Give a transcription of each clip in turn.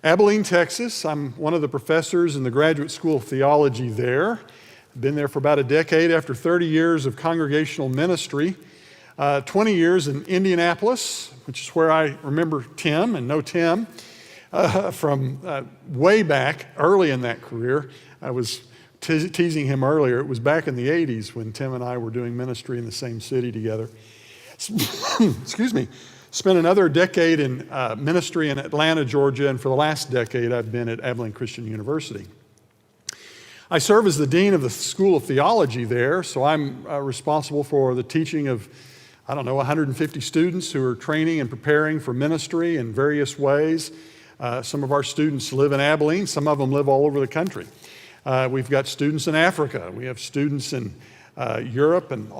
Abilene, Texas. I'm one of the professors in the Graduate School of Theology there. I've been there for about a decade after 30 years of congregational ministry. 20 years in Indianapolis, which is where I remember Tim and know Tim from way back early in that career. I was teasing him earlier. It was back in the 80s when Tim and I were doing ministry in the same city together. Excuse me. Spent another decade in ministry in Atlanta, Georgia, and for the last decade I've been at Abilene Christian University. I serve as the dean of the School of Theology there, so I'm responsible for the teaching of 150 students who are training and preparing for ministry in various ways. Some of our students live in Abilene, some of them live all over the country. We've got students in Africa, we have students in Europe, and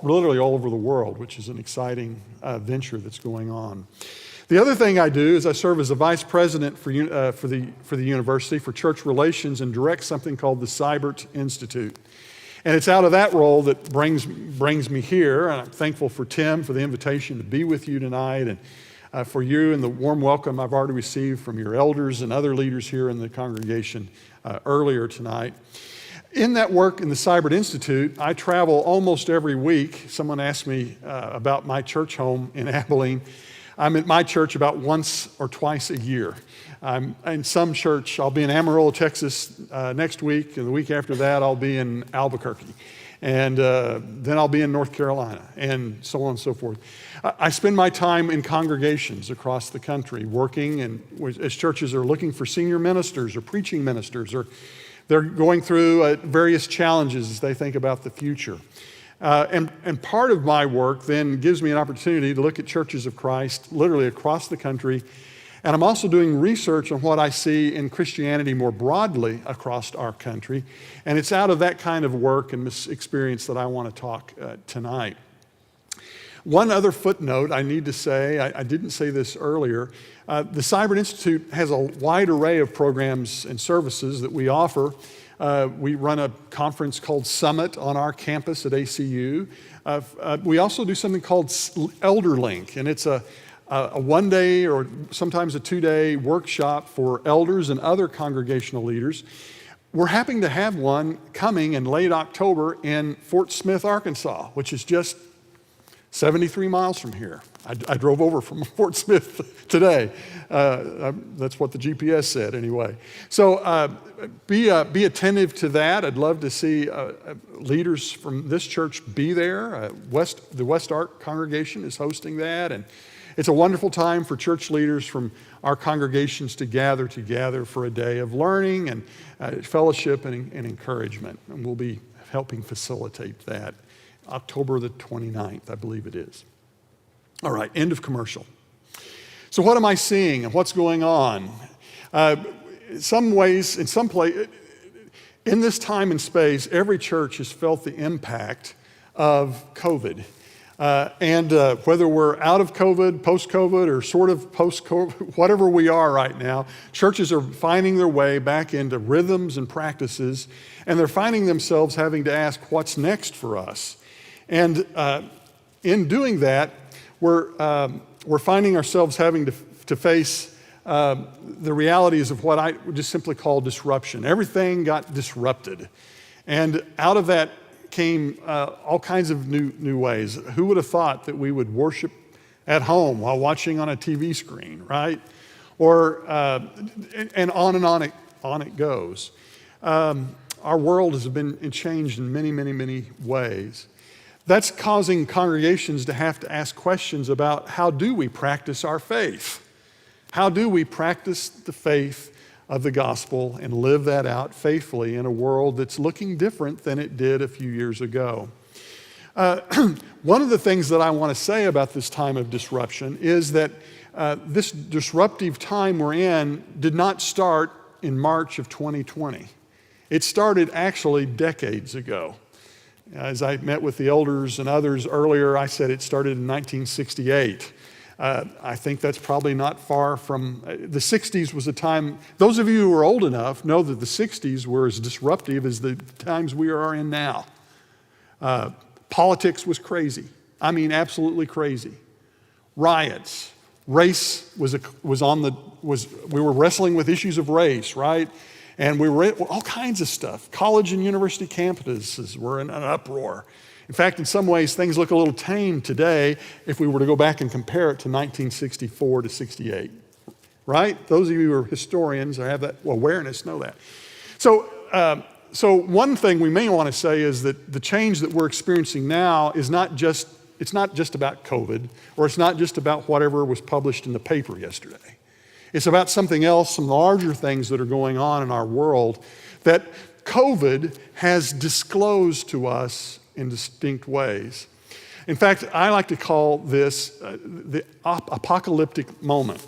literally all over the world, which is an exciting venture that's going on. The other thing I do is I serve as a vice president for the university for church relations and direct something called the Seibert Institute. And it's out of that role that brings me here. And I'm thankful for Tim for the invitation to be with you tonight, and for you and the warm welcome I've already received from your elders and other leaders here in the congregation earlier tonight. In that work in the Seibert Institute, I travel almost every week. Someone asked me about my church home in Abilene. I'm at my church about once or twice a year. I'm in some church. I'll be in Amarillo, Texas next week, and the week after that I'll be in Albuquerque. And then I'll be in North Carolina, and so on and so forth. I spend my time in congregations across the country working, and as churches are looking for senior ministers or preaching ministers, or they're going through various challenges as they think about the future. And part of my work then gives me an opportunity to look at churches of Christ literally across the country. And I'm also doing research on what I see in Christianity more broadly across our country. And it's out of that kind of work and experience that I want to talk tonight. One other footnote I need to say, I didn't say this earlier, the Seibert Institute has a wide array of programs and services that we offer. We run a conference called Summit on our campus at ACU. We also do something called Elder Link, and it's a one-day or sometimes a two-day workshop for elders and other congregational leaders. We're happy to have one coming in late October in Fort Smith, Arkansas, which is just 73 miles from here. I drove over from Fort Smith today. That's what the GPS said anyway. So be attentive to that. I'd love to see leaders from this church be there. The West Ark congregation is hosting that, and it's a wonderful time for church leaders from our congregations to gather together for a day of learning and fellowship and encouragement. And we'll be helping facilitate that. October the 29th, I believe it is. All right, end of commercial. So what am I seeing and what's going on? In some ways, in this time and space, every church has felt the impact of COVID. And whether we're out of COVID, post-COVID, or sort of post-COVID, whatever we are right now, churches are finding their way back into rhythms and practices, and they're finding themselves having to ask, what's next for us? And in doing that, we're finding ourselves having to face the realities of what I would just simply call disruption. Everything got disrupted. And out of that came all kinds of new ways. Who would have thought that we would worship at home while watching on a TV screen, right? Or, and on it goes. Our world has been changed in many ways. That's causing congregations to have to ask questions about how do we practice our faith? How do we practice the faith of the gospel and live that out faithfully in a world that's looking different than it did a few years ago? One of the things that I want to say about this time of disruption is that this disruptive time we're in did not start in March of 2020. It started actually decades ago. As I met with the elders and others earlier, I said it started in 1968. I think that's probably not far from, the 60s was a time, those of you who are old enough know that the 60s were as disruptive as the times we are in now. Politics was crazy. I mean, absolutely crazy. Riots, Race we were wrestling with issues of race, right? And we were all kinds of stuff. College and university campuses were in an uproar. In fact, in some ways, things look a little tame today if we were to go back and compare it to 1964 to 68, right? Those of you who are historians or have that awareness know that. So one thing we may want to say is that the change that we're experiencing now is it's not just about COVID, or it's not just about whatever was published in the paper yesterday. It's about something else, some larger things that are going on in our world that COVID has disclosed to us in distinct ways. In fact, I like to call this the apocalyptic moment.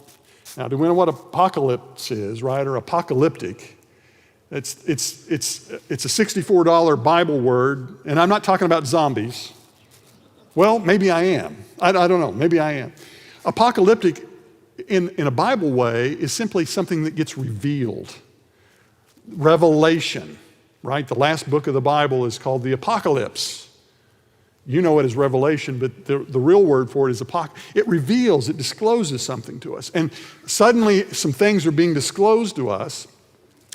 Now, do we know what apocalypse is, right, or apocalyptic? It's a $64 Bible word, and I'm not talking about zombies. Well, maybe I am. I don't know. Maybe I am. Apocalyptic, in a Bible way, is simply something that gets revealed. Revelation, right? The last book of the Bible is called the Apocalypse. You know it as Revelation, but the real word for it is apocalypse. It reveals, it discloses something to us. And suddenly, some things are being disclosed to us.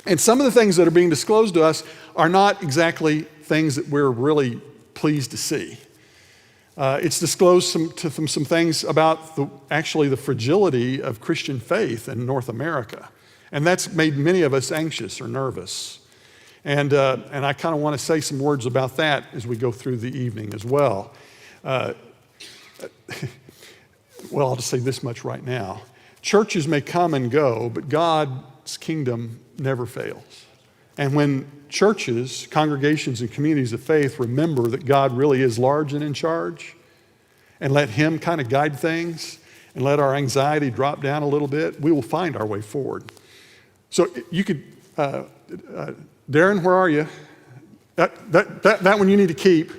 And some of the things that are being disclosed to us are not exactly things that we're really pleased to see. It's disclosed some things about the fragility of Christian faith in North America. And that's made many of us anxious or nervous. And I kind of want to say some words about that as we go through the evening as well. Well, I'll just say this much right now. Churches may come and go, but God's kingdom never fails. And when churches, congregations, and communities of faith remember that God really is large and in charge, and let Him kind of guide things, and let our anxiety drop down a little bit, we will find our way forward. So you could, Darren, where are you? That one you need to keep.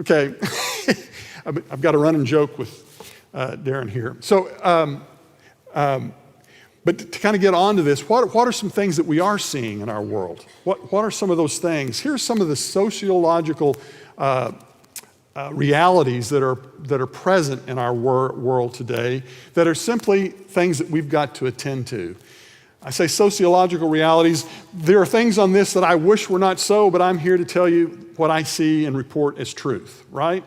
Okay, I've got a running joke with Darren here. So, but to kind of get onto this, what are some things that we are seeing in our world? What are some of those things? Here's some of the sociological realities that are present in our world today that are simply things that we've got to attend to. I say sociological realities. There are things on this that I wish were not so, but I'm here to tell you what I see and report as truth, right?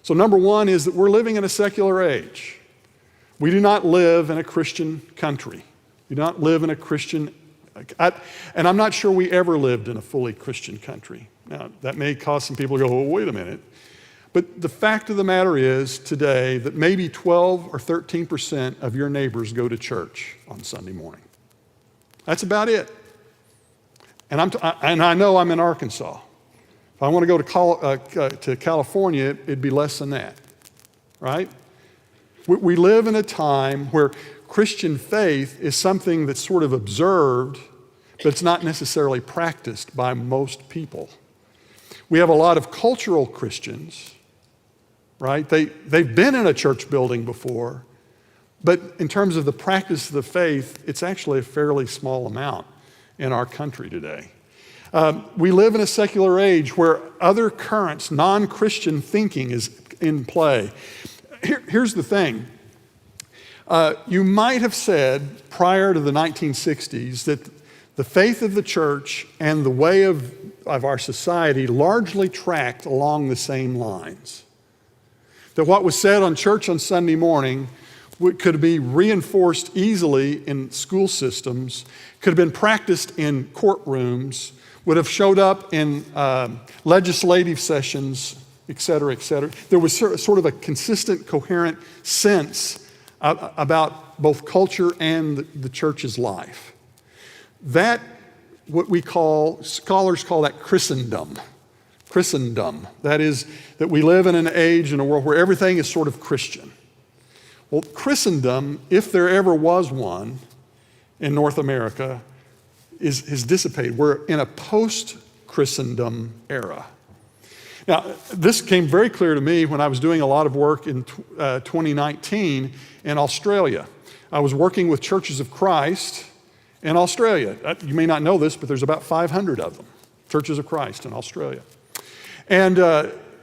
So number one is that we're living in a secular age. We do not live in a Christian country. We do not live in a Christian, and I'm not sure we ever lived in a fully Christian country. Now, that may cause some people to go, oh, wait a minute. But the fact of the matter is today that maybe 12 or 13% of your neighbors go to church on Sunday morning. That's about it. And I know I'm in Arkansas. If I want to go to California, it'd be less than that, right? We live in a time where Christian faith is something that's sort of observed, but it's not necessarily practiced by most people. We have a lot of cultural Christians, right? They've been in a church building before, but in terms of the practice of the faith, it's actually a fairly small amount in our country today. We live in a secular age where other currents, non-Christian thinking is in play. Here's the thing. You might have said prior to the 1960s that the faith of the church and the way of our society largely tracked along the same lines. That what was said on church on Sunday morning could be reinforced easily in school systems, could have been practiced in courtrooms, would have showed up in legislative sessions, et cetera, et cetera. There was sort of a consistent, coherent sense about both culture and the church's life. That, what scholars call that Christendom. Christendom. That is, that we live in an age in a world where everything is sort of Christian. Well, Christendom, if there ever was one in North America, has dissipated. We're in a post-Christendom era. Now, this came very clear to me when I was doing a lot of work in 2019 in Australia. I was working with Churches of Christ in Australia. You may not know this, but there's about 500 of them, Churches of Christ in Australia. And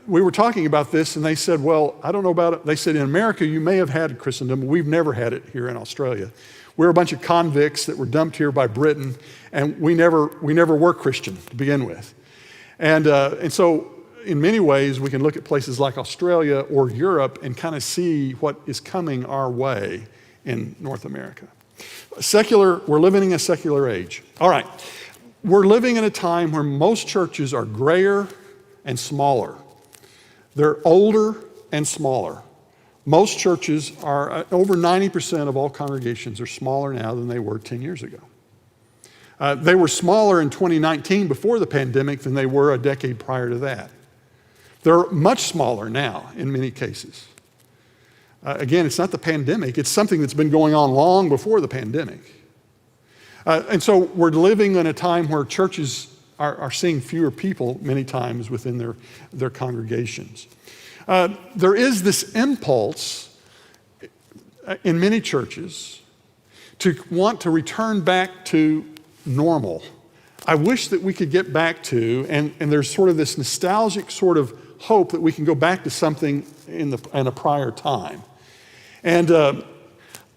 we were talking about this, and they said, well, I don't know about it. They said, in America, you may have had Christendom, but we've never had it here in Australia. We're a bunch of convicts that were dumped here by Britain, and we never were Christian to begin with. And so in many ways, we can look at places like Australia or Europe and kind of see what is coming our way in North America. We're living in a secular age. All right, we're living in a time where most churches are grayer and smaller. They're older and smaller. Most churches are, over 90% of all congregations are smaller now than they were 10 years ago. They were smaller in 2019 before the pandemic than they were a decade prior to that. They're much smaller now in many cases. Again, it's not the pandemic. It's something that's been going on long before the pandemic. And so we're living in a time where churches are seeing fewer people many times within their congregations. There is this impulse in many churches to want to return back to normal. I wish that we could get back to, and there's sort of this nostalgic sort of hope that we can go back to something in a prior time. And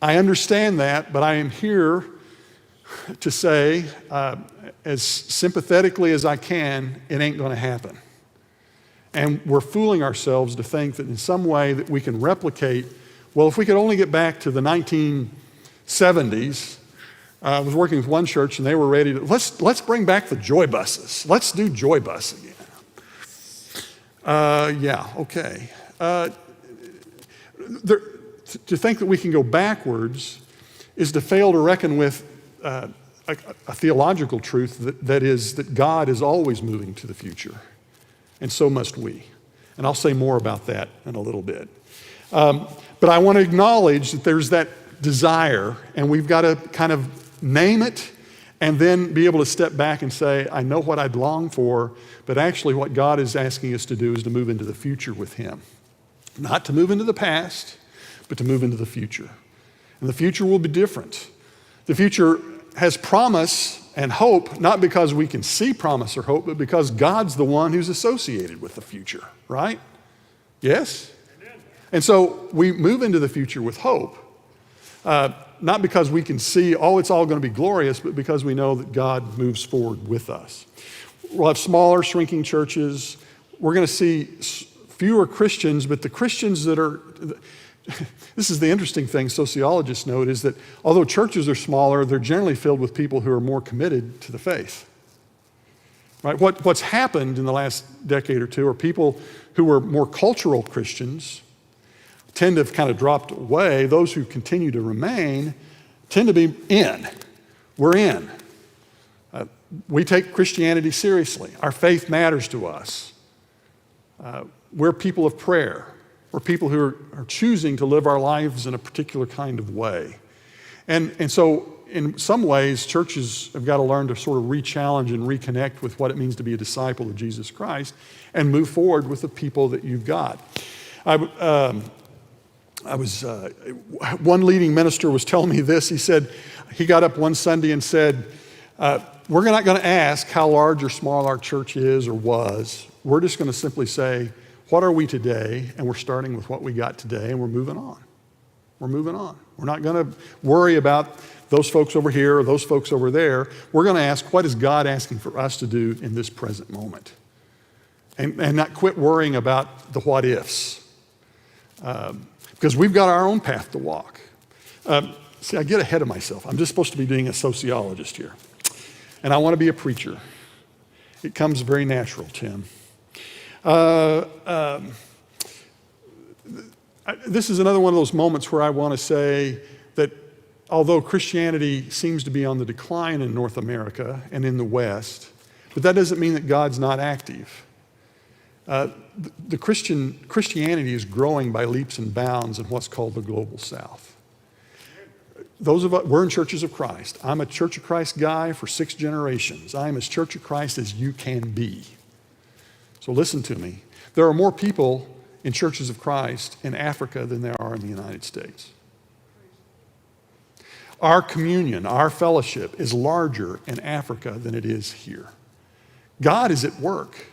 I understand that, but I am here to say, as sympathetically as I can, it ain't going to happen. And we're fooling ourselves to think that in some way that we can replicate, well, if we could only get back to the 1970s. I was working with one church and they were ready to, let's bring back the joy buses. Let's do joy bus again. Yeah, okay. To think that we can go backwards is to fail to reckon with a theological truth that is that God is always moving to the future, and so must we. And I'll say more about that in a little bit. But I want to acknowledge that there's that desire, and we've got to kind of name it and then be able to step back and say, I know what I'd long for, but actually what God is asking us to do is to move into the future with Him. Not to move into the past, but to move into the future. And the future will be different. The future has promise and hope, not because we can see promise or hope, but because God's the one who's associated with the future, right? Yes? Amen. And so we move into the future with hope. Not because we can see, oh, it's all going to be glorious, but because we know that God moves forward with us. We'll have smaller, shrinking churches. We're going to see fewer Christians, but the Christians that are, this is the interesting thing sociologists note, is that although churches are smaller, they're generally filled with people who are more committed to the faith. Right? What's happened in the last decade or two are people who were more cultural Christians tend to have kind of dropped away. Those who continue to remain tend to be in. We're in. We take Christianity seriously. Our faith matters to us. We're people of prayer. We're people who are choosing to live our lives in a particular kind of way. And so in some ways, churches have got to learn to sort of re-challenge and reconnect with what it means to be a disciple of Jesus Christ and move forward with the people that you've got. One leading minister was telling me this. He said, he got up one Sunday and said, we're not going to ask how large or small our church is or was. We're just going to simply say, what are we today? And we're starting with what we got today, and we're moving on. We're moving on. We're not going to worry about those folks over here or those folks over there. We're going to ask, what is God asking for us to do in this present moment? And not quit worrying about the what ifs. Because we've got our own path to walk. See, I get ahead of myself. I'm just supposed to be being a sociologist here. And I want to be a preacher. It comes very natural, Tim. This is another one of those moments where I want to say that although Christianity seems to be on the decline in North America and in the West, but that doesn't mean that God's not active. Christianity is growing by leaps and bounds in what's called the global South. Those of us, we're in Churches of Christ. I'm a Church of Christ guy for 6 generations. I'm as Church of Christ as you can be. So listen to me. There are more people in Churches of Christ in Africa than there are in the United States. Our communion, our fellowship is larger in Africa than it is here. God is at work.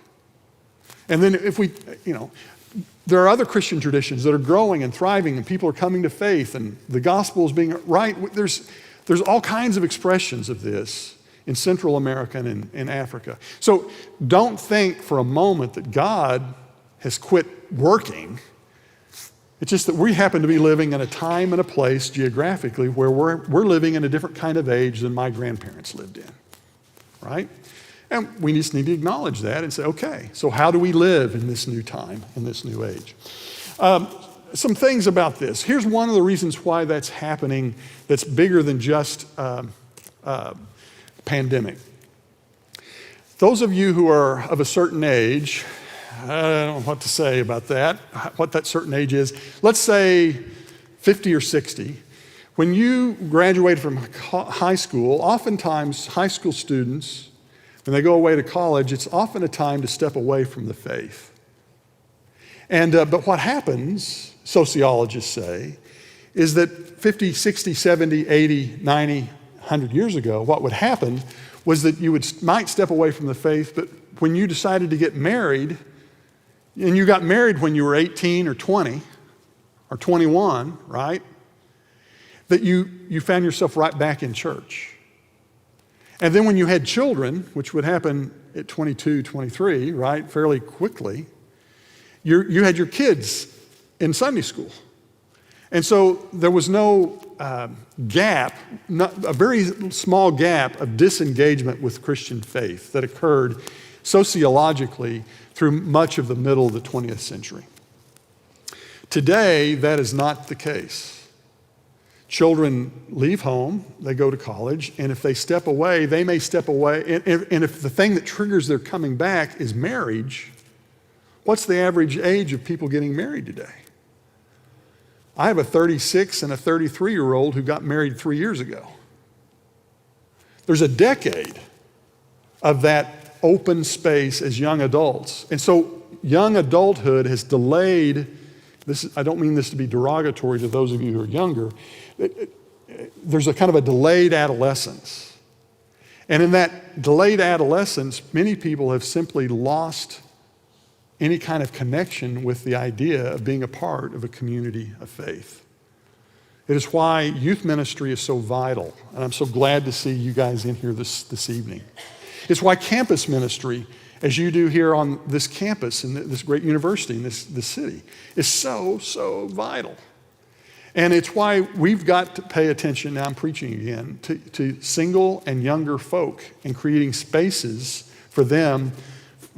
And then if we, there are other Christian traditions that are growing and thriving and people are coming to faith and the gospel is being right. There's all kinds of expressions of this in Central America and in Africa. So don't think for a moment that God has quit working. It's just that we happen to be living in a time and a place geographically where we're living in a different kind of age than my grandparents lived in, right? And we just need to acknowledge that and say, okay, so how do we live in this new time, in this new age? Some things about this. Here's one of the reasons why that's happening that's bigger than just pandemic. Those of you who are of a certain age, I don't know what to say about that, what that certain age is. Let's say 50 or 60. When you graduate from high school, oftentimes high school students, when they go away to college, it's often a time to step away from the faith. And but what happens, sociologists say, is that 50, 60, 70, 80, 90, 100 years ago, what would happen was that you might step away from the faith, but when you decided to get married, and you got married when you were 18 or 20 or 21, right? That you found yourself right back in church. And then when you had children, which would happen at 22, 23, right, fairly quickly, you had your kids in Sunday school. And so there was no gap, a very small gap of disengagement with Christian faith that occurred sociologically through much of the middle of the 20th century. Today, that is not the case. Children leave home, they go to college, and if they step away, they may step away. And if the thing that triggers their coming back is marriage, what's the average age of people getting married today? I have a 36 and a 33-year-old who got married 3 years ago. There's a decade of that open space as young adults. And so young adulthood has delayed, I don't mean this to be derogatory to those of you who are younger, there's a kind of a delayed adolescence. And in that delayed adolescence, many people have simply lost any kind of connection with the idea of being a part of a community of faith. It is why youth ministry is so vital, and I'm so glad to see you guys in here this evening. It's why campus ministry, as you do here on this campus in this great university in this city, is so vital. And it's why we've got to pay attention, now I'm preaching again, to single and younger folk and creating spaces for them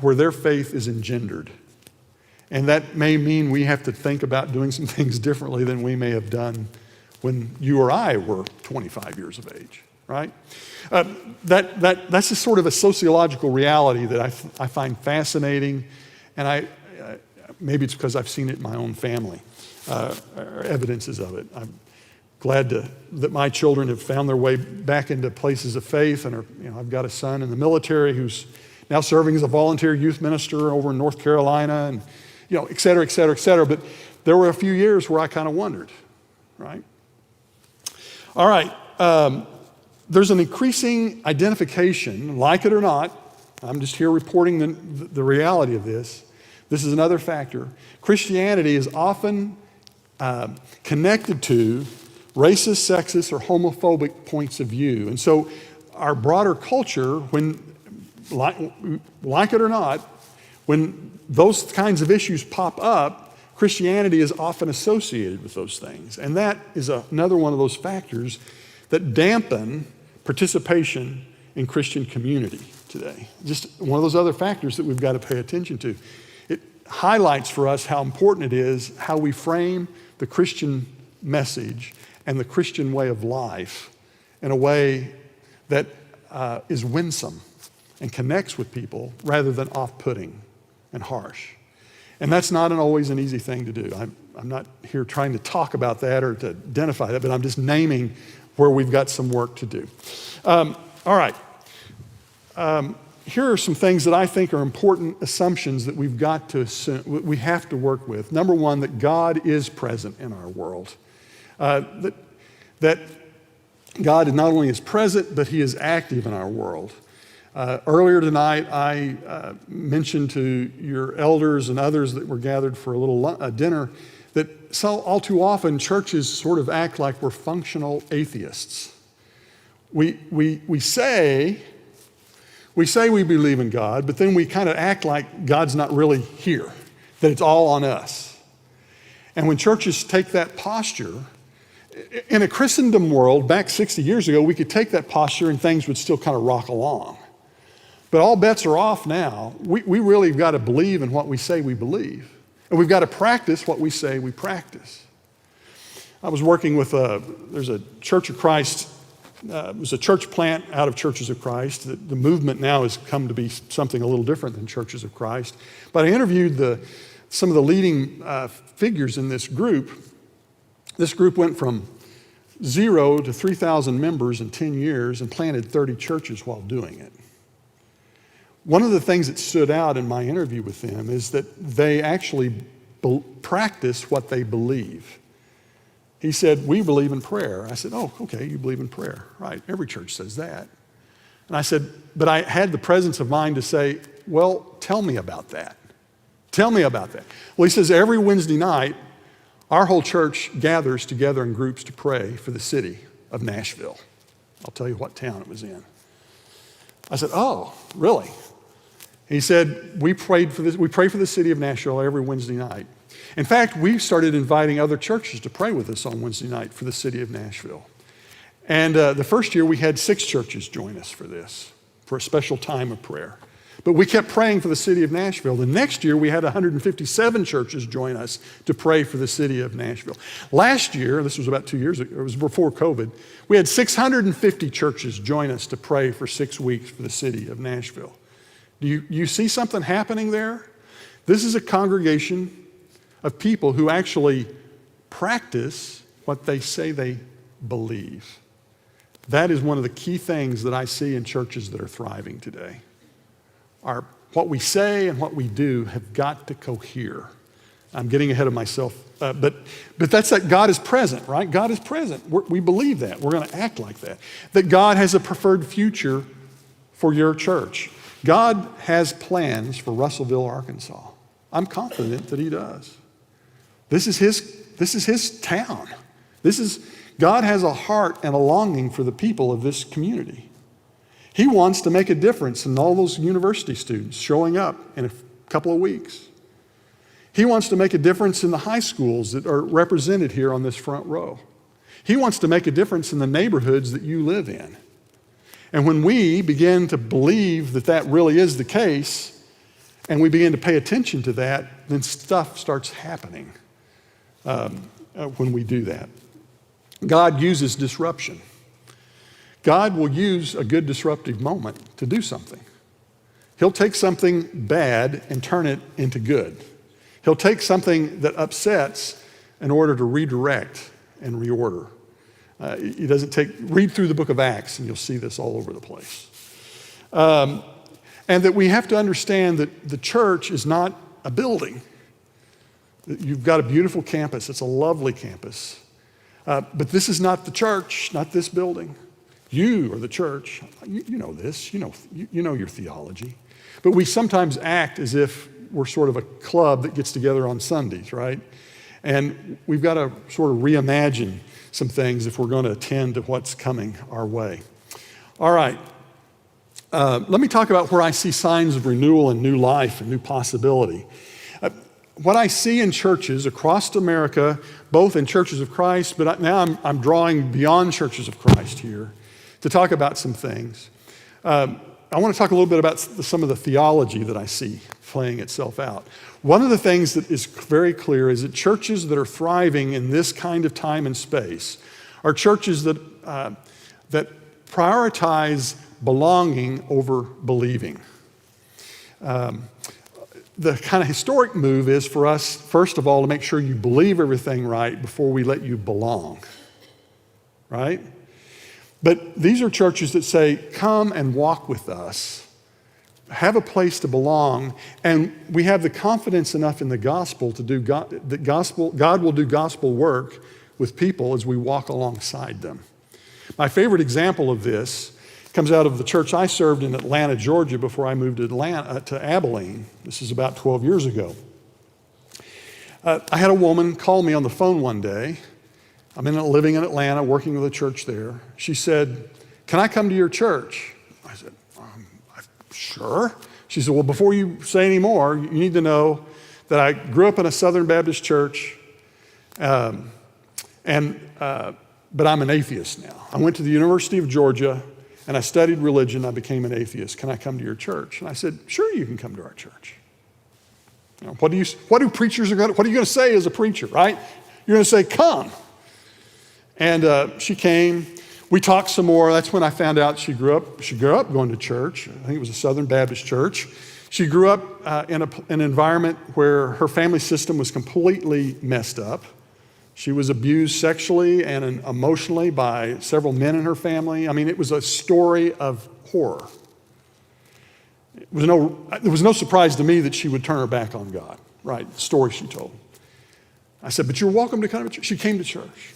where their faith is engendered. And that may mean we have to think about doing some things differently than we may have done when you or I were 25 years of age, right? That's just sort of a sociological reality that I find fascinating, and maybe it's because I've seen it in my own family, or evidences of it. I'm glad that my children have found their way back into places of faith, and I've got a son in the military who's now serving as a volunteer youth minister over in North Carolina, and et cetera, et cetera, et cetera. But there were a few years where I kind of wondered, right? All right. There's an increasing identification, like it or not. I'm just here reporting the reality of this. This is another factor. Christianity is often connected to racist, sexist, or homophobic points of view. And so our broader culture, when, like it or not, when those kinds of issues pop up, Christianity is often associated with those things. And that is another one of those factors that dampen participation in Christian community today. Just one of those other factors that we've got to pay attention to. It highlights for us how important it is how we frame the Christian message and the Christian way of life in a way that is winsome and connects with people rather than off-putting and harsh. And that's not always an easy thing to do. I'm not here trying to talk about that or to identify that, but I'm just naming where we've got some work to do. All right. Here are some things that I think are important assumptions that we've got to assume, we have to work with. Number one, that God is present in our world. That God not only is present, but he is active in our world. Earlier tonight, I mentioned to your elders and others that were gathered for a little dinner that all too often churches sort of act like we're functional atheists. We say we believe in God, but then we kind of act like God's not really here, that it's all on us. And when churches take that posture, in a Christendom world, back 60 years ago, we could take that posture and things would still kind of rock along. But all bets are off now. We really have got to believe in what we say we believe. And we've got to practice what we say we practice. I was working with there's a Church of Christ. It was a church plant out of Churches of Christ. The movement now has come to be something a little different than Churches of Christ. But I interviewed some of the leading figures in this group. This group went from 0 to 3,000 members in 10 years and planted 30 churches while doing it. One of the things that stood out in my interview with them is that they actually practice what they believe. He said, we believe in prayer. I said, oh, okay, you believe in prayer. Right, every church says that. And I said, but I had the presence of mind to say, well, tell me about that. Tell me about that. Well, he says, every Wednesday night, our whole church gathers together in groups to pray for the city of Nashville. I'll tell you what town it was in. I said, oh, really? He said, we pray for the city of Nashville every Wednesday night. In fact, we started inviting other churches to pray with us on Wednesday night for the city of Nashville. And the first year we had 6 churches join us for this, for a special time of prayer. But we kept praying for the city of Nashville. The next year we had 157 churches join us to pray for the city of Nashville. Last year, this was about 2 years ago, it was before COVID, we had 650 churches join us to pray for 6 weeks for the city of Nashville. Do you see something happening there? This is a congregation of people who actually practice what they say they believe. That is one of the key things that I see in churches that are thriving today. What we say and what we do have got to cohere. I'm getting ahead of myself, but that's that God is present, right? God is present. We believe that. We're going to act like that. That God has a preferred future for your church. God has plans for Russellville, Arkansas. I'm confident that he does. This is his town. God has a heart and a longing for the people of this community. He wants to make a difference in all those university students showing up in a couple of weeks. He wants to make a difference in the high schools that are represented here on this front row. He wants to make a difference in the neighborhoods that you live in. And when we begin to believe that that really is the case, and we begin to pay attention to that, then stuff starts happening when we do that. God uses disruption. God will use a good disruptive moment to do something. He'll take something bad and turn it into good. He'll take something that upsets in order to redirect and reorder. Read through the book of Acts and you'll see this all over the place. And that we have to understand that the church is not a building. You've got a beautiful campus. It's a lovely campus. But this is not the church, not this building. You are the church. You know this. You know your theology. But we sometimes act as if we're sort of a club that gets together on Sundays, right? And we've got to sort of reimagine some things if we're going to attend to what's coming our way. All right. Let me talk about where I see signs of renewal and new life and new possibility. What I see in churches across America, both in Churches of Christ, but now I'm drawing beyond Churches of Christ here to talk about some things. I want to talk a little bit about some of the theology that I see playing itself out. One of the things that is very clear is that churches that are thriving in this kind of time and space are churches that prioritize belonging over believing. The kind of historic move is for us, first of all, to make sure you believe everything right before we let you belong, right? But these are churches that say, come and walk with us, have a place to belong, and we have the confidence enough in the gospel to do God will do gospel work with people as we walk alongside them. My favorite example of this Comes out of the church I served in Atlanta, Georgia, before I moved to Abilene. This is about 12 years ago. I had a woman call me on the phone one day. I'm living in Atlanta, working with a church there. She said, "Can I come to your church?" I said, "Sure." She said, "Well, before you say any more, you need to know that I grew up in a Southern Baptist church, but I'm an atheist now. I went to the University of Georgia, and I studied religion. I became an atheist. Can I come to your church?" And I said, "Sure, you can come to our church." You know, what are you going to say as a preacher, right? You're going to say, "Come." And she came. We talked some more. That's when I found out she grew up going to church. I think it was a Southern Baptist church. She grew up in an environment where her family system was completely messed up. She was abused sexually and emotionally by several men in her family. I mean, it was a story of horror. It was no surprise to me that she would turn her back on God, right? The story she told. I said, "But you're welcome to come to church." She came to church.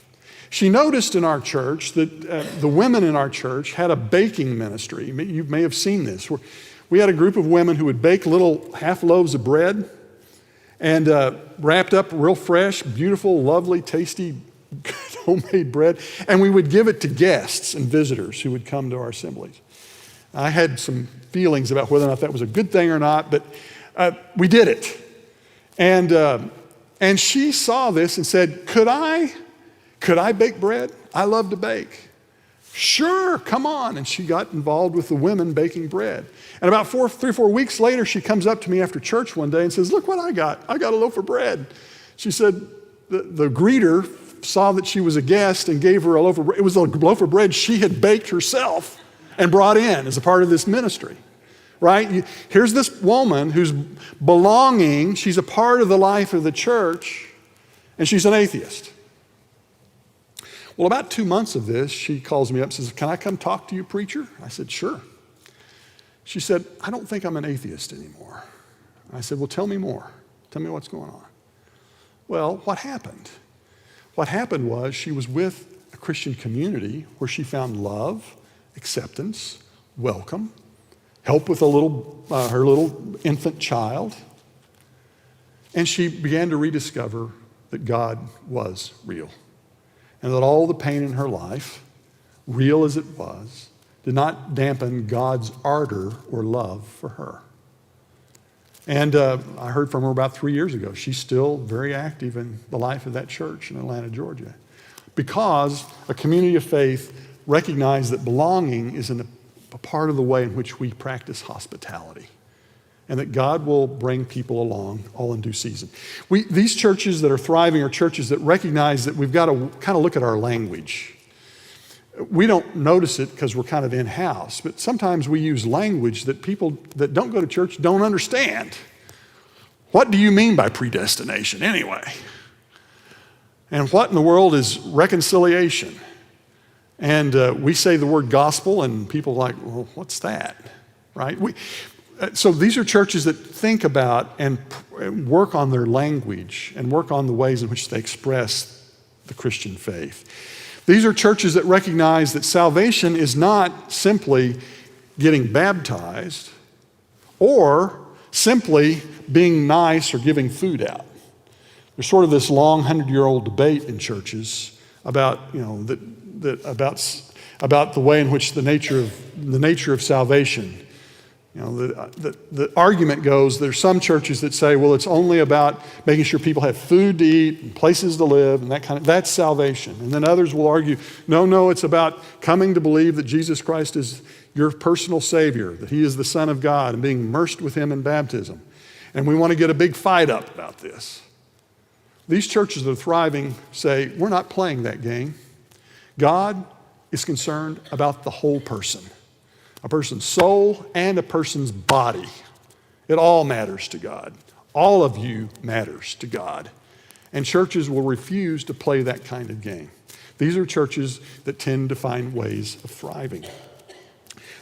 She noticed in our church that the women in our church had a baking ministry. You may have seen this. We had a group of women who would bake little half loaves of bread and wrapped up real fresh, beautiful, lovely, tasty, homemade bread. And we would give it to guests and visitors who would come to our assemblies. I had some feelings about whether or not that was a good thing or not, but we did it. And she saw this and said, Could I bake bread? I love to bake. "Sure, come on." And she got involved with the women baking bread. And about 3 or 4 weeks later, she comes up to me after church one day and says, "Look what I got. I got a loaf of bread." She said the greeter saw that she was a guest and gave her a loaf of bread. It was a loaf of bread she had baked herself and brought in as a part of this ministry, right? Here's this woman who's belonging. She's a part of the life of the church, and she's an atheist. Well, about 2 months of this, she calls me up and says, "Can I come talk to you, preacher?" I said, "Sure." She said, "I don't think I'm an atheist anymore." I said, "Well, tell me more. Tell me what's going on." Well, what happened? What happened was she was with a Christian community where she found love, acceptance, welcome, help with her little infant child. And she began to rediscover that God was real. And that all the pain in her life, real as it was, did not dampen God's ardor or love for her. And I heard from her about 3 years ago. She's still very active in the life of that church in Atlanta, Georgia, because a community of faith recognized that belonging is a part of the way in which we practice hospitality, and that God will bring people along all in due season. These churches that are thriving are churches that recognize that we've got to kind of look at our language. We don't notice it because we're kind of in-house, but sometimes we use language that people that don't go to church don't understand. What do you mean by predestination anyway? And what in the world is reconciliation? And we say the word gospel and people are like, "Well, what's that?" Right? So these are churches that think about and work on their language and work on the ways in which they express the Christian faith. These are churches that recognize that salvation is not simply getting baptized or simply being nice or giving food out. There's sort of this long 100-year-old debate in churches about, about the way in which the nature of salvation. The argument goes, there's some churches that say, well, it's only about making sure people have food to eat and places to live and that's salvation. And then others will argue, no, it's about coming to believe that Jesus Christ is your personal Savior, that He is the Son of God and being immersed with Him in baptism. And we want to get a big fight up about this. These churches that are thriving say, we're not playing that game. God is concerned about the whole person. A person's soul and a person's body. It all matters to God. All of you matters to God. And churches will refuse to play that kind of game. These are churches that tend to find ways of thriving.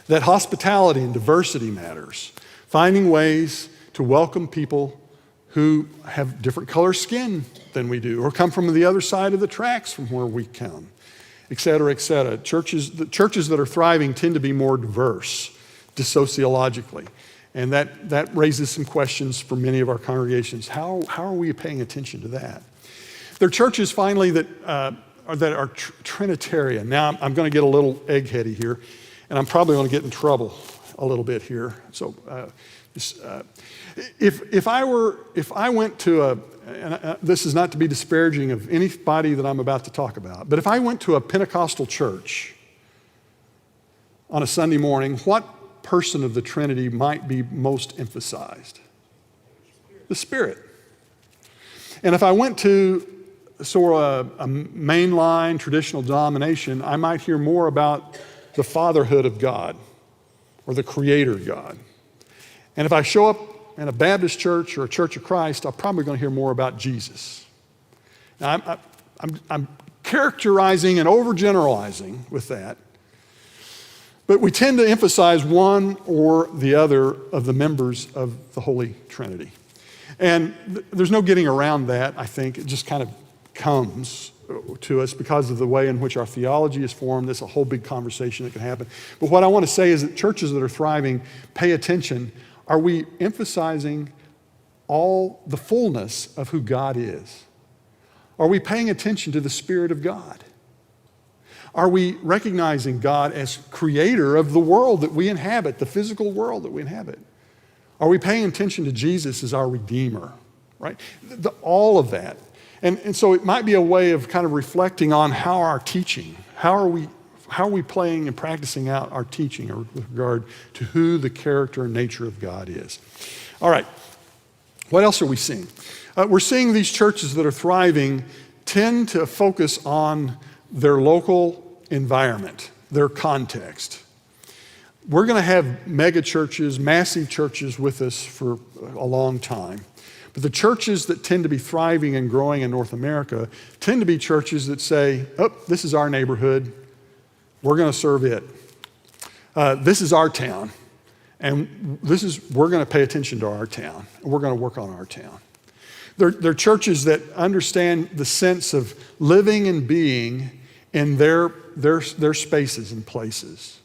That hospitality and diversity matters. Finding ways to welcome people who have different color skin than we do or come from the other side of the tracks from where we come. et cetera, et cetera. The churches that are thriving tend to be more diverse sociologically. And that raises some questions for many of our congregations. How are we paying attention to that? There are churches, finally, that are Trinitarian. Now, I'm going to get a little eggheady here, and I'm probably going to get in trouble a little bit here. So, if I went to this is not to be disparaging of anybody that I'm about to talk about, but if I went to a Pentecostal church on a Sunday morning, what person of the Trinity might be most emphasized? The Spirit. And if I went to sort of a mainline traditional denomination, I might hear more about the fatherhood of God or the creator God. And if I show up in a Baptist church or a Church of Christ, I'm probably going to hear more about Jesus. Now, I'm characterizing and overgeneralizing with that, but we tend to emphasize one or the other of the members of the Holy Trinity. And there's no getting around that, I think. It just kind of comes to us because of the way in which our theology is formed. There's a whole big conversation that can happen. But what I want to say is that churches that are thriving pay attention. Are we emphasizing all the fullness of who God is? Are we paying attention to the Spirit of God? Are we recognizing God as creator of the world that we inhabit, the physical world that we inhabit? Are we paying attention to Jesus as our Redeemer, right? All of that. And so it might be a way of kind of reflecting on how our teaching, how are we playing and practicing out our teaching with regard to who the character and nature of God is. All right, what else are we seeing? We're seeing these churches that are thriving tend to focus on their local environment, their context. We're going to have mega churches, massive churches with us for a long time. But the churches that tend to be thriving and growing in North America tend to be churches that say, oh, this is our neighborhood. We're going to serve it. This is our town. And we're going to pay attention to our town. And we're going to work on our town. They're churches that understand the sense of living and being in their spaces and places.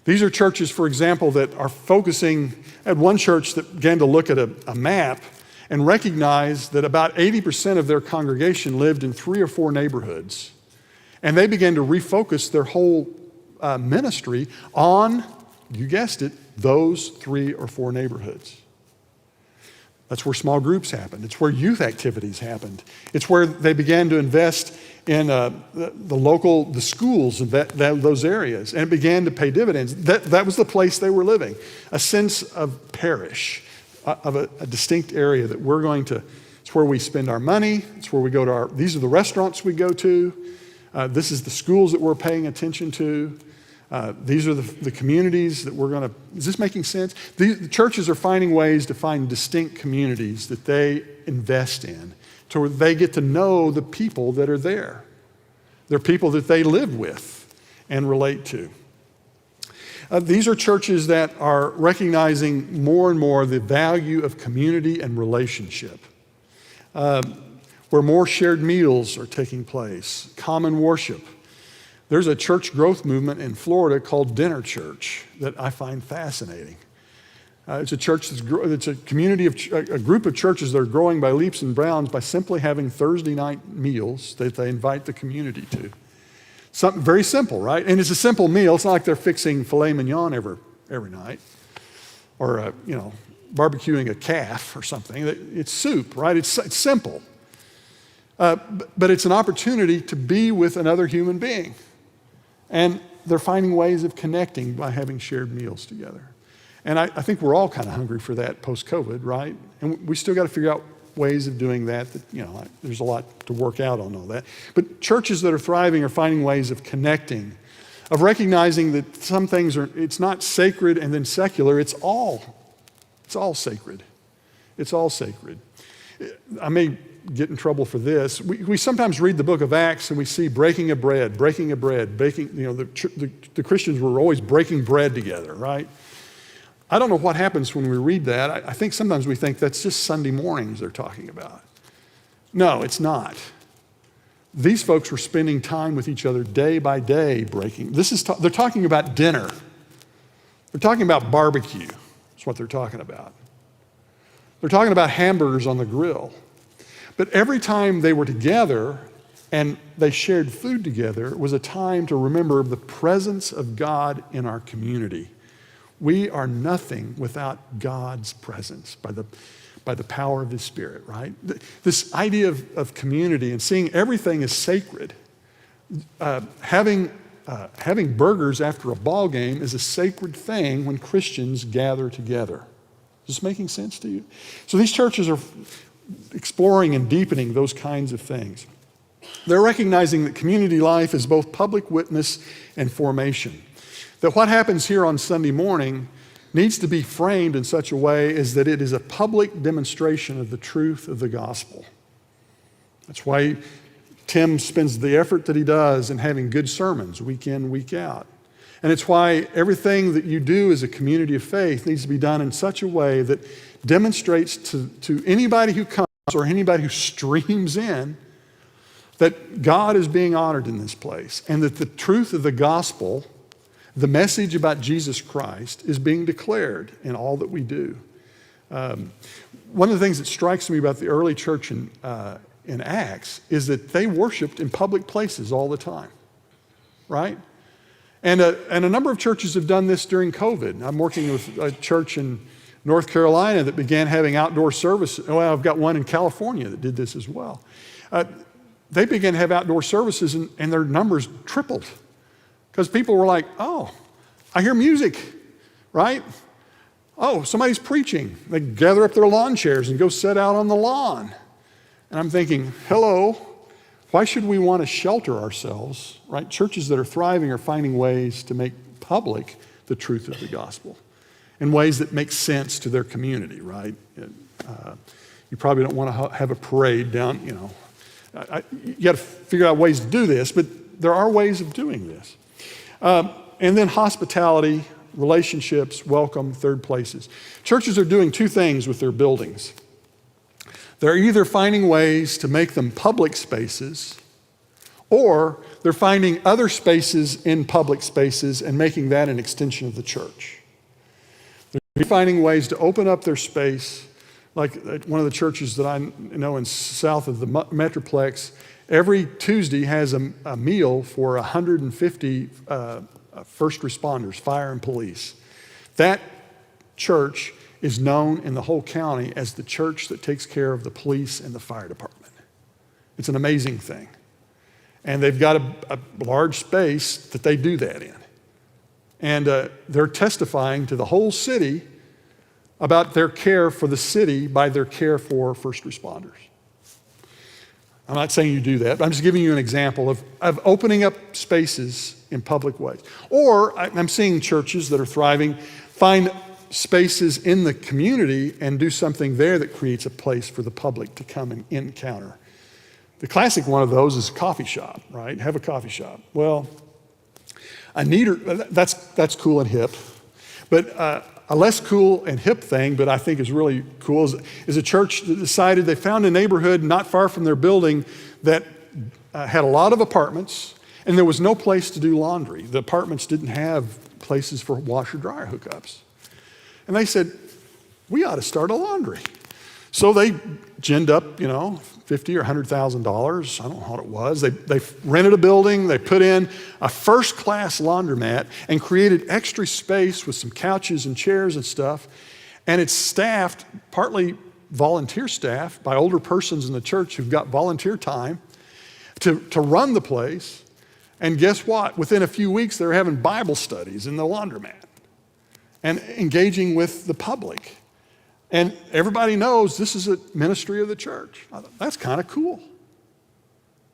These are churches, for example, that are focusing, at one church that began to look at a map and recognize that about 80% of their congregation lived in 3 or 4 neighborhoods. And they began to refocus their whole ministry on, you guessed it, those 3 or 4 neighborhoods. That's where small groups happened. It's where youth activities happened. It's where they began to invest in the schools in those areas, and it began to pay dividends. That was the place they were living, a sense of parish, of a distinct area that we're going to, it's where we spend our money, it's where we go to these are the restaurants we go to, this is the schools that we're paying attention to, these are the communities that we're going to, is this making sense? The churches are finding ways to find distinct communities that they invest in, to where they get to know the people that are there. They're people that they live with and relate to. These are churches that are recognizing more and more the value of community and relationship, where more shared meals are taking place, common worship. There's a church growth movement in Florida called Dinner Church that I find fascinating. It's a church it's a community of a group of churches that are growing by leaps and bounds by simply having Thursday night meals that they invite the community to. Something very simple, right? And it's a simple meal. It's not like they're fixing filet mignon every night, or barbecuing a calf or something. It's soup, right? It's simple, but it's an opportunity to be with another human being, and they're finding ways of connecting by having shared meals together. And I think we're all kind of hungry for that post-COVID, right? And we still got to figure out ways of doing that, there's a lot to work out on all that. But churches that are thriving are finding ways of connecting, of recognizing that some things it's not sacred and then secular, it's all sacred. It's all sacred. I may get in trouble for this. We sometimes read the book of Acts and we see breaking of bread, the Christians were always breaking bread together, right? I don't know what happens when we read that. I think sometimes we think that's just Sunday mornings they're talking about. No, it's not. These folks were spending time with each other day by day breaking. They're talking about dinner. They're talking about barbecue. That's what they're talking about. They're talking about hamburgers on the grill. But every time they were together and they shared food together, it was a time to remember the presence of God in our community. We are nothing without God's presence by the power of His Spirit, right? This idea of community and seeing everything as sacred. Having burgers after a ball game is a sacred thing when Christians gather together. Is this making sense to you? So these churches are exploring and deepening those kinds of things. They're recognizing that community life is both public witness and formation. That what happens here on Sunday morning needs to be framed in such a way as that it is a public demonstration of the truth of the gospel. That's why Tim spends the effort that he does in having good sermons week in, week out. And it's why everything that you do as a community of faith needs to be done in such a way that demonstrates to anybody who comes or anybody who streams in that God is being honored in this place and that the truth of the gospel, the message about Jesus Christ, is being declared in all that we do. One of the things that strikes me about the early church in Acts is that they worshiped in public places all the time, right? And a number of churches have done this during COVID. I'm working with a church in North Carolina that began having outdoor services. Well, I've got one in California that did this as well. They began to have outdoor services and their numbers tripled because people were like, oh, I hear music, right? Oh, somebody's preaching. They gather up their lawn chairs and go sit out on the lawn. And I'm thinking, hello, why should we want to shelter ourselves, right? Churches that are thriving are finding ways to make public the truth of the gospel in ways that make sense to their community, right? You probably don't want to have a parade down, you got to figure out ways to do this, but there are ways of doing this. And then hospitality, relationships, welcome, third places. Churches are doing two things with their buildings. They're either finding ways to make them public spaces, or they're finding other spaces in public spaces and making that an extension of the church. They're finding ways to open up their space, like one of the churches that I know in south of the Metroplex, every Tuesday has a meal for 150 first responders, fire and police. That church is known in the whole county as the church that takes care of the police and the fire department. It's an amazing thing. And they've got a large space that they do that in. And they're testifying to the whole city about their care for the city by their care for first responders. I'm not saying you do that, but I'm just giving you an example of opening up spaces in public ways. Or I'm seeing churches that are thriving find spaces in the community and do something there that creates a place for the public to come and encounter. The classic one of those is a coffee shop, right? Have a coffee shop. Well, that's cool and hip. But a less cool and hip thing, but I think is really cool, is a church that decided they found a neighborhood not far from their building that had a lot of apartments, and there was no place to do laundry. The apartments didn't have places for washer-dryer hookups. And they said, we ought to start a laundry. So they ginned up, $50,000 or $100,000. I don't know what it was. They rented a building. They put in a first-class laundromat and created extra space with some couches and chairs and stuff. And it's staffed, partly volunteer staff, by older persons in the church who've got volunteer time to run the place. And guess what? Within a few weeks, they're having Bible studies in the laundromat and engaging with the public. And everybody knows this is a ministry of the church. That's kind of cool.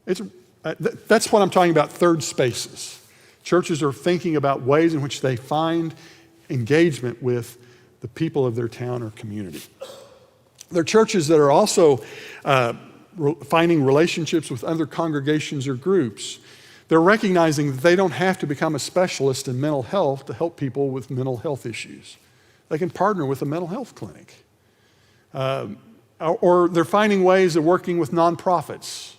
That's what I'm talking about, third spaces. Churches are thinking about ways in which they find engagement with the people of their town or community. There are churches that are also finding relationships with other congregations or groups. They're recognizing that they don't have to become a specialist in mental health to help people with mental health issues. They can partner with a mental health clinic. Or they're finding ways of working with nonprofits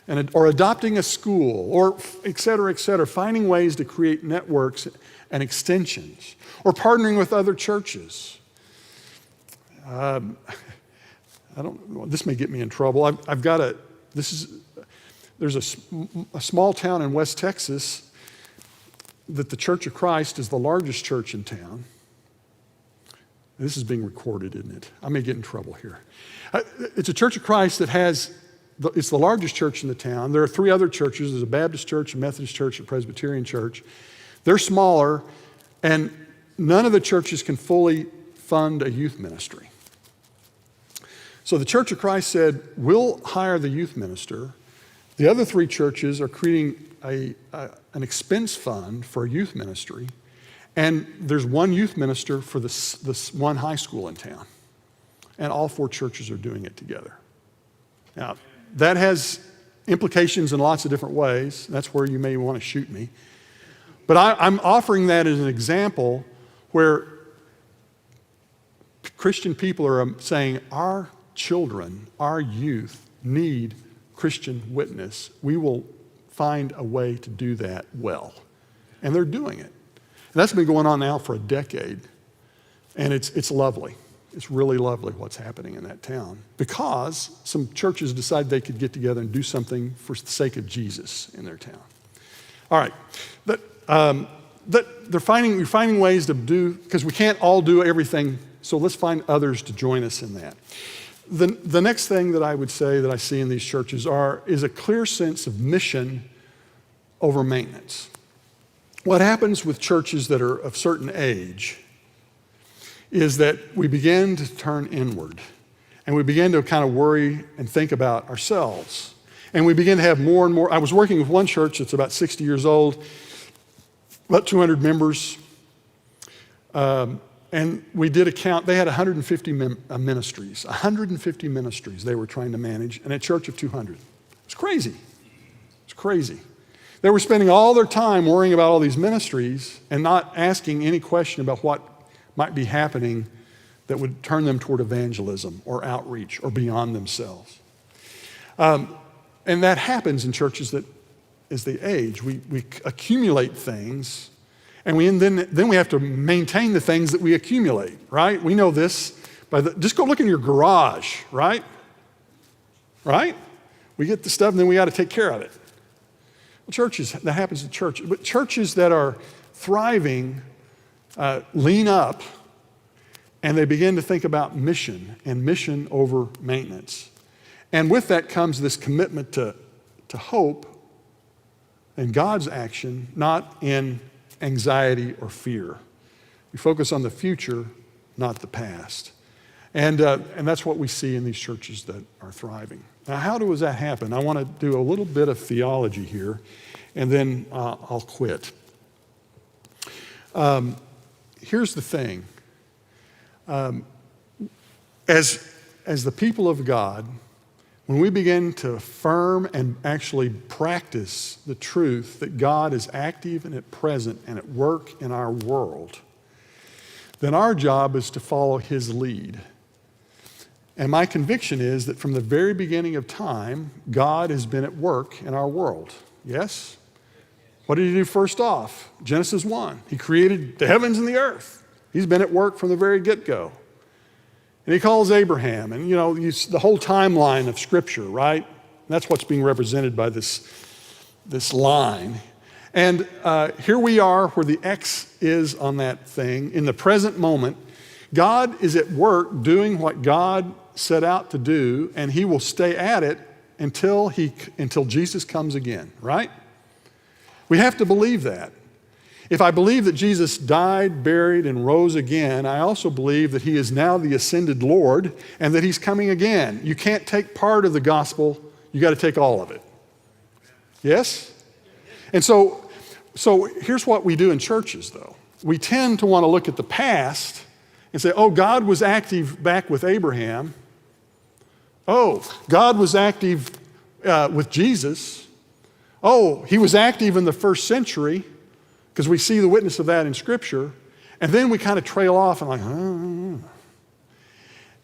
or adopting a school, or et cetera, finding ways to create networks and extensions, or partnering with other churches. This may get me in trouble. There's a small town in West Texas that the Church of Christ is the largest church in town. This is being recorded, isn't it? I may get in trouble here. It's a Church of Christ it's the largest church in the town. There are 3 other churches. There's a Baptist church, a Methodist church, a Presbyterian church. They're smaller, and none of the churches can fully fund a youth ministry. So the Church of Christ said, we'll hire the youth minister. The other 3 churches are creating an expense fund for a youth ministry, and there's one youth minister for this one high school in town. And all 4 churches are doing it together. Now, that has implications in lots of different ways. That's where you may want to shoot me. But I'm offering that as an example where Christian people are saying, our children, our youth need Christian witness. We will find a way to do that well. And they're doing it. And that's been going on now for a decade. And it's lovely. It's really lovely what's happening in that town because some churches decided they could get together and do something for the sake of Jesus in their town. All right. We're finding ways to do, because we can't all do everything, so let's find others to join us in that. The next thing that I would say that I see in these churches is a clear sense of mission over maintenance. What happens with churches that are of certain age is that we begin to turn inward and we begin to kind of worry and think about ourselves. And we begin to have more and more. I was working with one church that's about 60 years old, about 200 members. And we did a count. They had 150 ministries, 150 ministries they were trying to manage in a church of 200. It's crazy. It's crazy. They were spending all their time worrying about all these ministries and not asking any question about what might be happening that would turn them toward evangelism or outreach or beyond themselves. And that happens in churches that, as they age, we accumulate things, and then we have to maintain the things that we accumulate, right? We know this just go look in your garage, right? Right? We get the stuff, and then we got to take care of it. Well, that happens in churches, but churches that are thriving lean up, and they begin to think about mission and mission over maintenance. And with that comes this commitment to hope and God's action, not in anxiety or fear. We focus on the future, not the past. And that's what we see in these churches that are thriving. Now, how does that happen? I want to do a little bit of theology here, and then I'll quit. Here's the thing. As the people of God, when we begin to affirm and actually practice the truth that God is active and at present and at work in our world, then our job is to follow His lead. And my conviction is that from the very beginning of time, God has been at work in our world. Yes? What did He do first off? Genesis 1. He created the heavens and the earth. He's been at work from the very get-go. And He calls Abraham, and the whole timeline of Scripture, right? That's what's being represented by this line. And here we are where the X is on that thing. In the present moment, God is at work doing what God set out to do, and He will stay at it until Jesus comes again, right? We have to believe that. If I believe that Jesus died, buried, and rose again, I also believe that He is now the ascended Lord and that He's coming again. You can't take part of the gospel, you got to take all of it. Yes? And so here's what we do in churches, though. We tend to want to look at the past and say, oh, God was active back with Abraham. Oh, God was active with Jesus. Oh, He was active in the first century, because we see the witness of that in Scripture. And then we kind of trail off and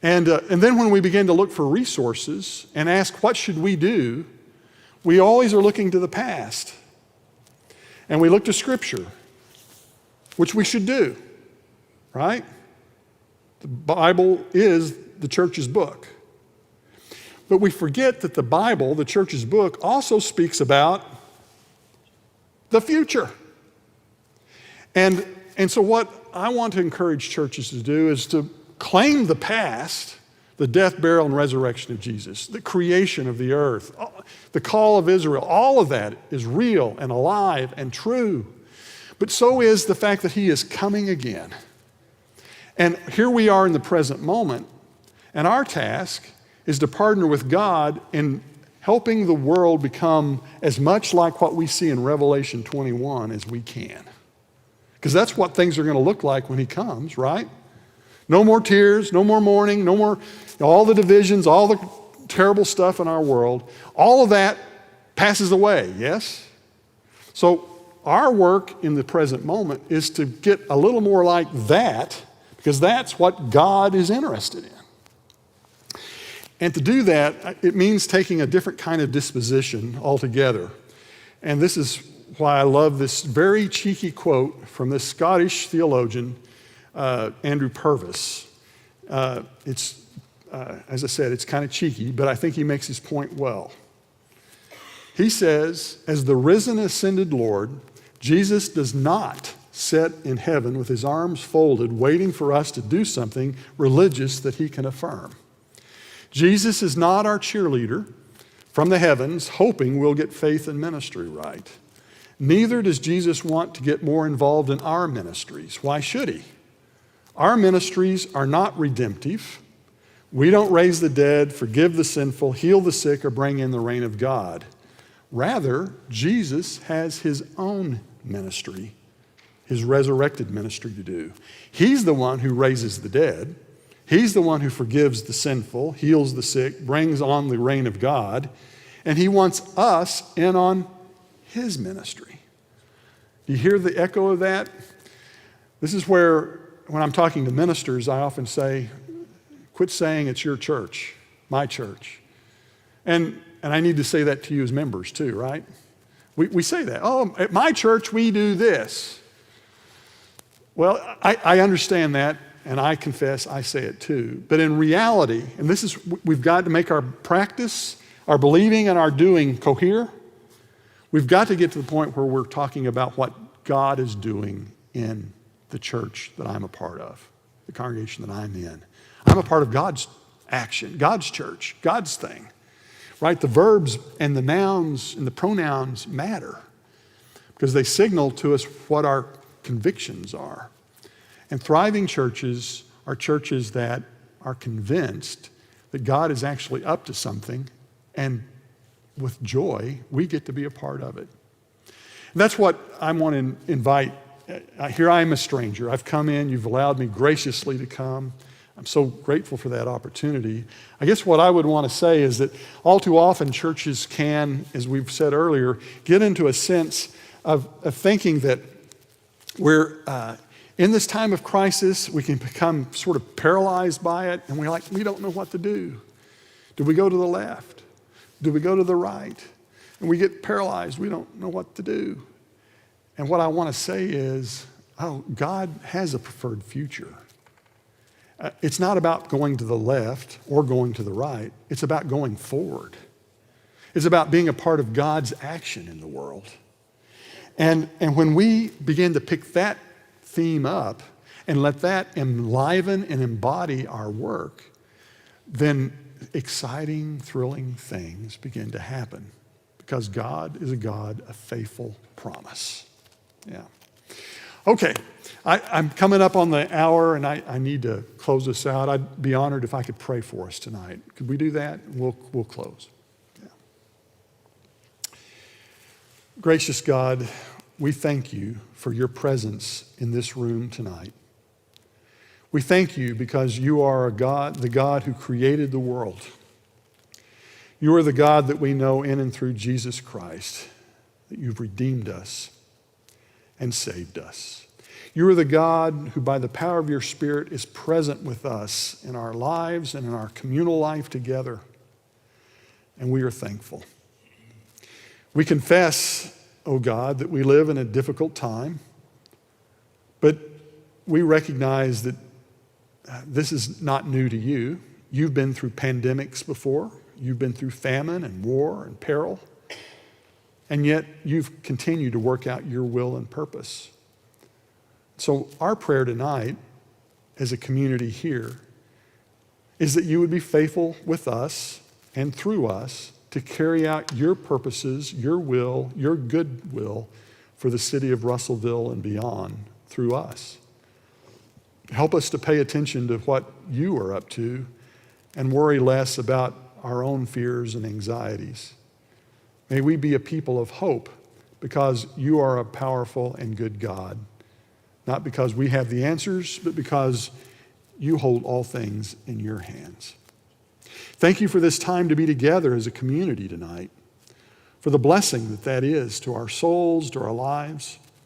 And then when we begin to look for resources and ask, what should we do? we always are looking to the past. And we look to Scripture, which we should do, right? The Bible is the church's book. But we forget that the Bible, the church's book, also speaks about the future. And so what I want to encourage churches to do is to claim the past, the death, burial, and resurrection of Jesus, the creation of the earth, the call of Israel. All of that is real and alive and true. But so is the fact that he is coming again. And here we are in the present moment, and our task is to partner with God in helping the world become as much like what we see in Revelation 21 as we can. Because that's what things are going to look like when he comes, right? No more tears, no more mourning, no more, all the divisions, all the terrible stuff in our world. All of that passes away, yes? So our work in the present moment is to get a little more like that, because that's what God is interested in. And to do that, it means taking a different kind of disposition altogether. And this is why I love this very cheeky quote from this Scottish theologian, Andrew Purvis. As I said, it's kind of cheeky, but I think he makes his point well. He says, as the risen, ascended Lord, Jesus does not sit in heaven with his arms folded, waiting for us to do something religious that he can affirm. Jesus is not our cheerleader from the heavens, hoping we'll get faith and ministry right. Neither does Jesus want to get more involved in our ministries. Why should he? Our ministries are not redemptive. We don't raise the dead, forgive the sinful, heal the sick, or bring in the reign of God. Rather, Jesus has his own ministry, his resurrected ministry to do. He's the one who raises the dead. He's the one who forgives the sinful, heals the sick, brings on the reign of God, and he wants us in on his ministry. Do you hear the echo of that? This is where, when I'm talking to ministers, I often say, quit saying it's your church, my church. And I need to say that to you as members too, right? We say that. Oh, at my church, we do this. Well, I understand that. And I confess I say it too. But in reality, and this is, we've got to make our practice, our believing and our doing cohere. We've got to get to the point where we're talking about what God is doing in the church that I'm a part of, the congregation that I'm in. I'm a part of God's action, God's church, God's thing, right? The verbs and the nouns and the pronouns matter because they signal to us what our convictions are. And thriving churches are churches that are convinced that God is actually up to something, and with joy, we get to be a part of it. And that's what I want to invite. Here I am a stranger. I've come in. You've allowed me graciously to come. I'm so grateful for that opportunity. I guess what I would want to say is that all too often churches can, as we've said earlier, get into a sense of thinking that we're in this time of crisis, we can become sort of paralyzed by it, and we don't know what to do. Do we go to the left? Do we go to the right? And we get paralyzed. We don't know what to do. And what I want to say is, God has a preferred future. It's not about going to the left or going to the right. It's about going forward. It's about being a part of God's action in the world. And when we begin to pick that theme up and let that enliven and embody our work, then exciting, thrilling things begin to happen because God is a God of faithful promise. Yeah. Okay, I'm coming up on the hour and I need to close this out. I'd be honored if I could pray for us tonight. Could we do that? We'll close. Yeah. Gracious God, we thank you for your presence in this room tonight. We thank you because you are a God, the God who created the world. You are the God that we know in and through Jesus Christ, that you've redeemed us and saved us. You are the God who, by the power of your Spirit, is present with us in our lives and in our communal life together. And we are thankful. We confess, oh God, that we live in a difficult time, but we recognize that this is not new to you. You've been through pandemics before. You've been through famine and war and peril. And yet you've continued to work out your will and purpose. So our prayer tonight as a community here is that you would be faithful with us and through us to carry out your purposes, your will, your good will for the city of Russellville and beyond through us. Help us to pay attention to what you are up to and worry less about our own fears and anxieties. May we be a people of hope because you are a powerful and good God, not because we have the answers, but because you hold all things in your hands. Thank you for this time to be together as a community tonight, for the blessing that is to our souls, to our lives.